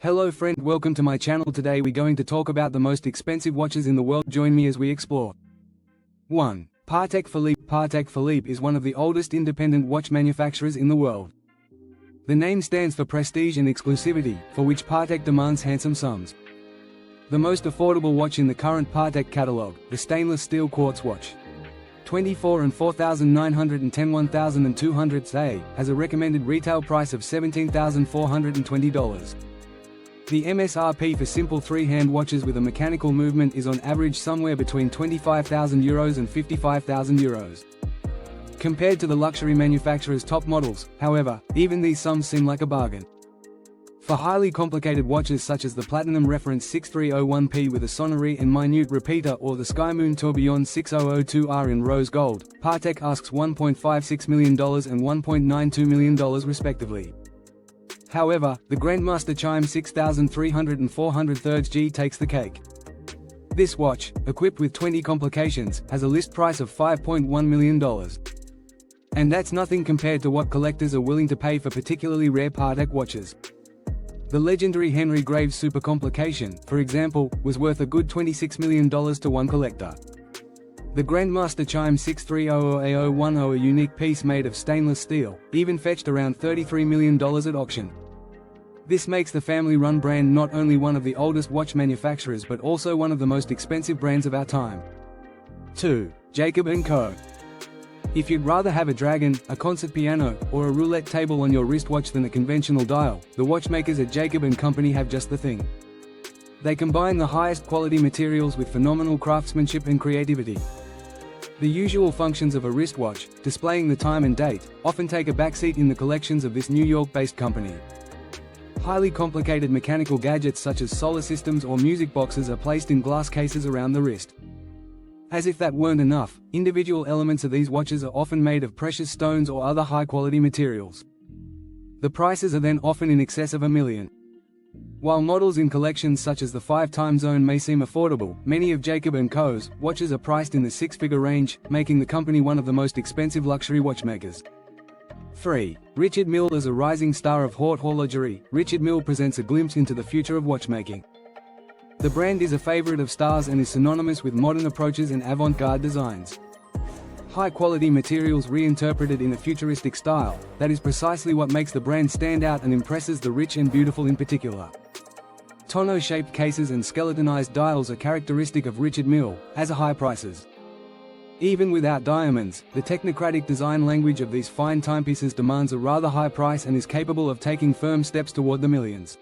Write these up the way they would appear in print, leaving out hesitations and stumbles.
Hello friend, welcome to my channel. Today we're going to talk about the most expensive watches in the world. Join me as we explore. 1. Patek Philippe. Patek Philippe is one of the oldest independent watch manufacturers in the world. The name stands for prestige and exclusivity, for which Patek demands handsome sums. The most affordable watch in the current Patek catalog, the stainless steel quartz watch. 24 and 4,910 1,200 A, has a recommended retail price of $17,420. The MSRP for simple three-hand watches with a mechanical movement is on average somewhere between €25,000 and €55,000. Compared to the luxury manufacturer's top models, however, even these sums seem like a bargain. For highly complicated watches such as the Platinum Reference 6301P with a sonnerie and minute repeater or the Skymoon Tourbillon 6002R in rose gold, Patek asks $1.56 million and $1.92 million respectively. However, the Grandmaster Chime 6300 and 400 G takes the cake. This watch, equipped with 20 complications, has a list price of $5.1 million. And that's nothing compared to what collectors are willing to pay for particularly rare Patek watches. The legendary Henry Graves Super Complication, for example, was worth a good $26 million to one collector. The Grandmaster Chime 6300A010, a unique piece made of stainless steel, even fetched around $33 million at auction. This makes the family-run brand not only one of the oldest watch manufacturers but also one of the most expensive brands of our time. 2. Jacob & Co. If you'd rather have a dragon, a concert piano, or a roulette table on your wristwatch than a conventional dial, the watchmakers at Jacob & Company have just the thing. They combine the highest quality materials with phenomenal craftsmanship and creativity. The usual functions of a wristwatch, displaying the time and date, often take a backseat in the collections of this New York-based company. Highly complicated mechanical gadgets such as solar systems or music boxes are placed in glass cases around the wrist. As if that weren't enough, individual elements of these watches are often made of precious stones or other high-quality materials. The prices are then often in excess of $1 million. While models in collections such as the 5-time zone may seem affordable, many of Jacob & Co.'s watches are priced in the six-figure range, making the company one of the most expensive luxury watchmakers. 3. Richard Mille. As a rising star of haute horlogerie, Richard Mille presents a glimpse into the future of watchmaking. The brand is a favorite of stars and is synonymous with modern approaches and avant-garde designs. High-quality materials reinterpreted in a futuristic style, that is precisely what makes the brand stand out and impresses the rich and beautiful in particular. Tonneau-shaped cases and skeletonized dials are characteristic of Richard Mille, as are high prices. Even without diamonds, the technocratic design language of these fine timepieces demands a rather high price and is capable of taking firm steps toward the millions.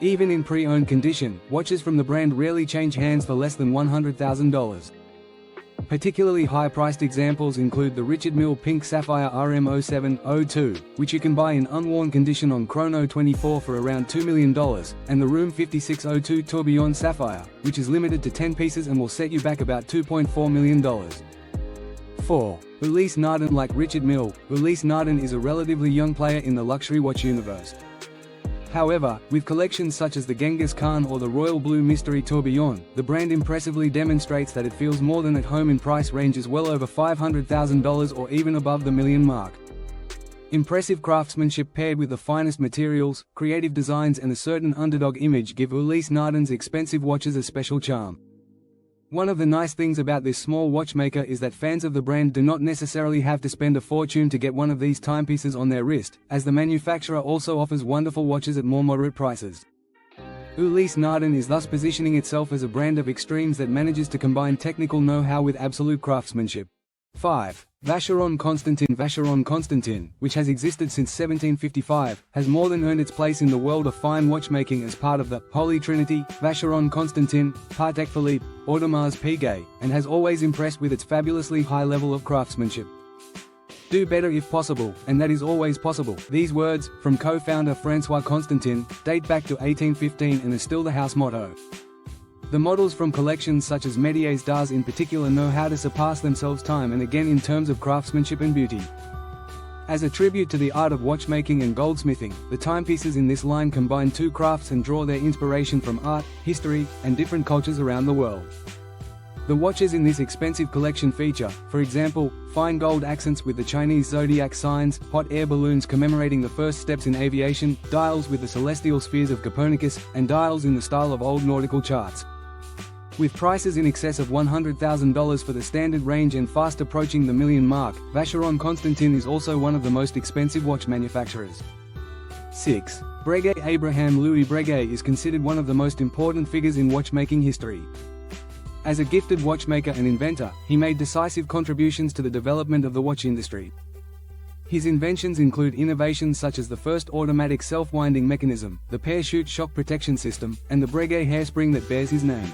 Even in pre-owned condition, watches from the brand rarely change hands for less than $100,000. Particularly high-priced examples include the Richard Mille Pink Sapphire RM0702, which you can buy in unworn condition on Chrono24 for around $2 million, and the Room 5602 Tourbillon Sapphire, which is limited to 10 pieces and will set you back about $2.4 million. 4. Ulysse Nardin. Like Richard Mille, Ulysse Nardin is a relatively young player in the luxury watch universe. However, with collections such as the Genghis Khan or the Royal Blue Mystery Tourbillon, the brand impressively demonstrates that it feels more than at home in price ranges well over $500,000 or even above the million mark. Impressive craftsmanship paired with the finest materials, creative designs and a certain underdog image give Ulysse Nardin's expensive watches a special charm. One of the nice things about this small watchmaker is that fans of the brand do not necessarily have to spend a fortune to get one of these timepieces on their wrist, as the manufacturer also offers wonderful watches at more moderate prices. Ulysse Nardin is thus positioning itself as a brand of extremes that manages to combine technical know-how with absolute craftsmanship. 5. Vacheron Constantin. Vacheron Constantin, which has existed since 1755, has more than earned its place in the world of fine watchmaking as part of the Holy Trinity, Vacheron Constantin, Patek Philippe, Audemars Piguet, and has always impressed with its fabulously high level of craftsmanship. Do better if possible, and that is always possible. These words, from co-founder François Constantin, date back to 1815 and are still the house motto. The models from collections such as Métiers d'Art in particular know how to surpass themselves time and again in terms of craftsmanship and beauty. As a tribute to the art of watchmaking and goldsmithing, the timepieces in this line combine two crafts and draw their inspiration from art, history, and different cultures around the world. The watches in this expensive collection feature, for example, fine gold accents with the Chinese zodiac signs, hot air balloons commemorating the first steps in aviation, dials with the celestial spheres of Copernicus, and dials in the style of old nautical charts. With prices in excess of $100,000 for the standard range and fast approaching the million mark, Vacheron Constantin is also one of the most expensive watch manufacturers. 6. Breguet. Abraham Louis Breguet is considered one of the most important figures in watchmaking history. As a gifted watchmaker and inventor, he made decisive contributions to the development of the watch industry. His inventions include innovations such as the first automatic self-winding mechanism, the parachute shock protection system, and the Breguet hairspring that bears his name.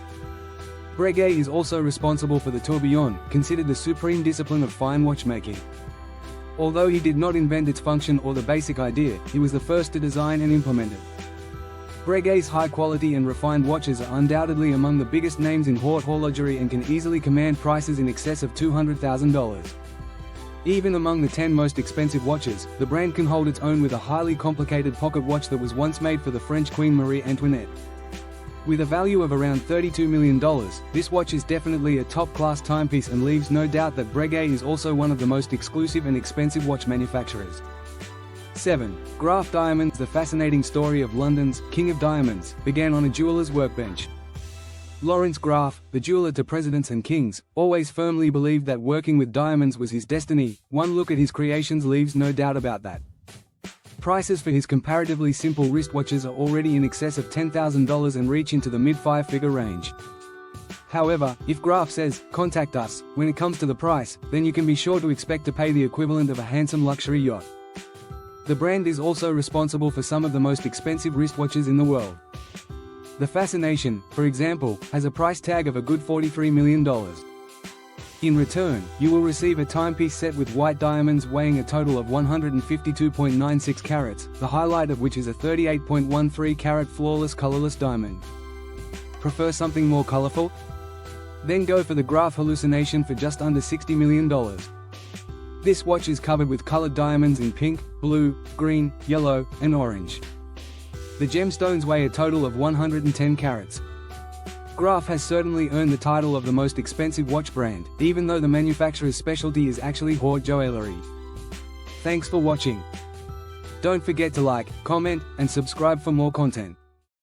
Breguet is also responsible for the tourbillon, considered the supreme discipline of fine watchmaking. Although he did not invent its function or the basic idea, he was the first to design and implement it. Breguet's high quality and refined watches are undoubtedly among the biggest names in haute horlogerie and can easily command prices in excess of $200,000. Even among the 10 most expensive watches, the brand can hold its own with a highly complicated pocket watch that was once made for the French Queen Marie Antoinette. With a value of around $32 million, this watch is definitely a top-class timepiece and leaves no doubt that Breguet is also one of the most exclusive and expensive watch manufacturers. 7. Graf Diamonds. The fascinating story of London's King of Diamonds began on a jeweler's workbench. Lawrence Graf, the jeweler to presidents and kings, always firmly believed that working with diamonds was his destiny. One look at his creations leaves no doubt about that. Prices for his comparatively simple wristwatches are already in excess of $10,000 and reach into the mid-five-figure range. However, if Graf says, "Contact us," when it comes to the price, then you can be sure to expect to pay the equivalent of a handsome luxury yacht. The brand is also responsible for some of the most expensive wristwatches in the world. The Fascination, for example, has a price tag of a good $43 million. In return, you will receive a timepiece set with white diamonds weighing a total of 152.96 carats, the highlight of which is a 38.13 carat flawless colorless diamond. Prefer something more colorful? Then go for the Graf Hallucination for just under $60 million. This watch is covered with colored diamonds in pink, blue, green, yellow, and orange. The gemstones weigh a total of 110 carats. Graf has certainly earned the title of the most expensive watch brand, even though the manufacturer's specialty is actually haute joaillerie. Thanks for watching. Don't forget to like, comment, and subscribe for more content.